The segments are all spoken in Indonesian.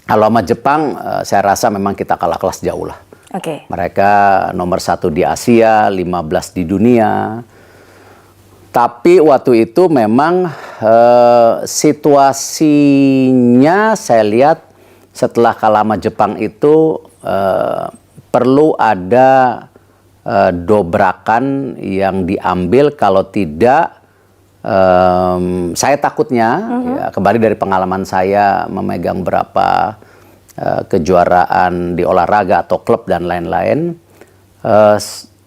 Kalau sama Jepang, saya rasa memang kita kalah kelas jauh lah. Mereka nomor 1 di Asia, 15 di dunia. Tapi waktu itu memang situasinya saya lihat setelah kalah sama Jepang itu perlu ada dobrakan yang diambil, kalau tidak saya takutnya ya, kembali dari pengalaman saya memegang beberapa kejuaraan di olahraga atau klub dan lain-lain,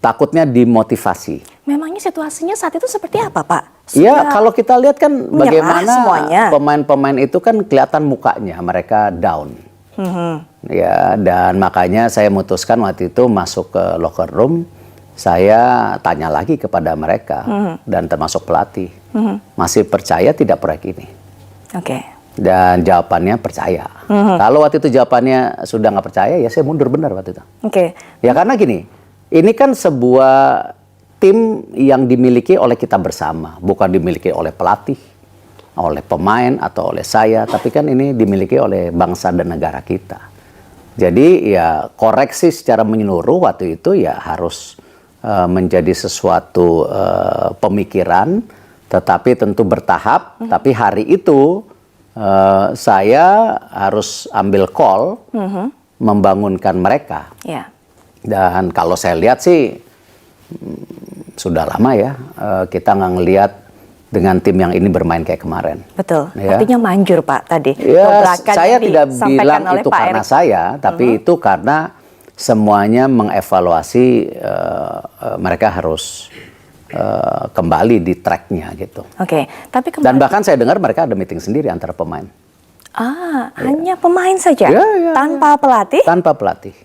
takutnya dimotivasi. Memangnya situasinya saat itu seperti apa, Pak? Iya, kalau kita lihat kan bagaimana pemain-pemain itu kan kelihatan mukanya mereka down. Ya, dan makanya saya memutuskan waktu itu masuk ke locker room, saya tanya lagi kepada mereka dan termasuk pelatih, masih percaya tidak proyek ini? Dan jawabannya percaya. Kalau waktu itu jawabannya sudah nggak percaya, ya saya mundur benar waktu itu. Ya karena gini, ini kan sebuah tim yang dimiliki oleh kita bersama, bukan dimiliki oleh pelatih, oleh pemain atau oleh saya, tapi kan ini dimiliki oleh bangsa dan negara kita. Jadi ya koreksi secara menyeluruh waktu itu ya harus menjadi sesuatu pemikiran, tetapi tentu bertahap. Tapi hari itu saya harus ambil call membangunkan mereka. Dan kalau saya lihat sih sudah lama ya kita nggak ngelihat dengan tim yang ini bermain kayak kemarin. Betul. Ya. Artinya manjur, Pak, tadi. Ya, saya tidak bilang itu karena saya, tapi itu karena semuanya mengevaluasi mereka harus kembali di tracknya gitu. Tapi dan bahkan saya dengar mereka ada meeting sendiri antara pemain. Hanya pemain saja? Tanpa pelatih? Tanpa pelatih.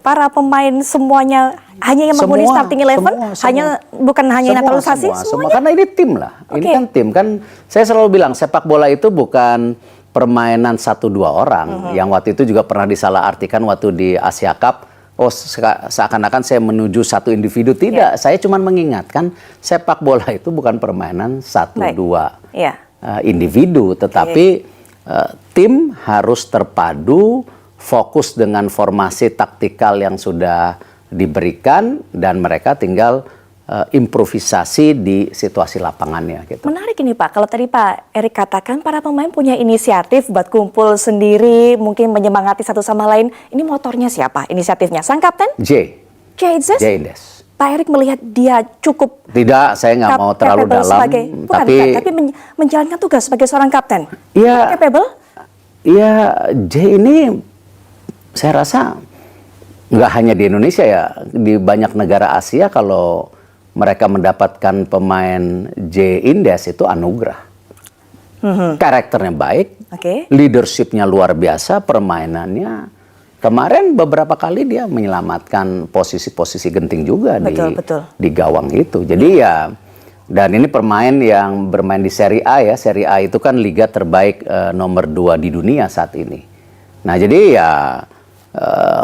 Para pemain semuanya hanya yang menghuni starting 11? Bukan hanya naturalisasi? Semua. Karena ini tim lah. Ini kan tim. Kan saya selalu bilang sepak bola itu bukan permainan 1-2 orang. Yang waktu itu juga pernah disalahartikan waktu di Asia Cup. Seakan-akan saya menuju satu individu. Tidak, saya cuma mengingatkan sepak bola itu bukan permainan 1-2 individu. Tetapi tim harus terpadu, fokus dengan formasi taktikal yang sudah diberikan, dan mereka tinggal improvisasi di situasi lapangannya gitu. Menarik ini, Pak, kalau tadi Pak Erik katakan para pemain punya inisiatif buat kumpul sendiri, mungkin menyemangati satu sama lain. Ini motornya siapa inisiatifnya? Sang kapten? J. Indes. Pak Erik melihat dia cukup... Tidak, saya nggak mau terlalu dalam. Tapi menjalankan tugas sebagai seorang kapten. Iya. Capable? Iya, J ini saya rasa nggak hanya di Indonesia ya, di banyak negara Asia kalau mereka mendapatkan pemain J Indes itu anugerah. Karakternya baik, leadershipnya luar biasa, permainannya. Kemarin beberapa kali dia menyelamatkan posisi-posisi genting juga di gawang itu. Jadi ya, dan ini pemain yang bermain di Serie A ya. Serie A itu kan liga terbaik nomor 2 di dunia saat ini. Nah jadi ya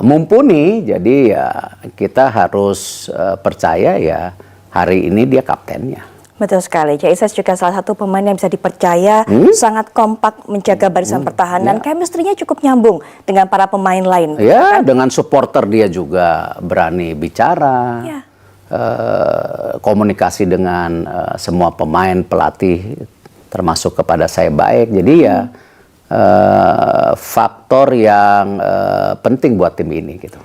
mumpuni, jadi ya kita harus percaya ya hari ini dia kaptennya. Betul sekali. Jaises juga salah satu pemain yang bisa dipercaya, sangat kompak menjaga barisan pertahanan, chemistry-nya cukup nyambung dengan para pemain lain. Ya, dengan supporter dia juga berani bicara, komunikasi dengan semua pemain, pelatih, termasuk kepada saya baik. Jadi ya faktor yang penting buat tim ini gitu.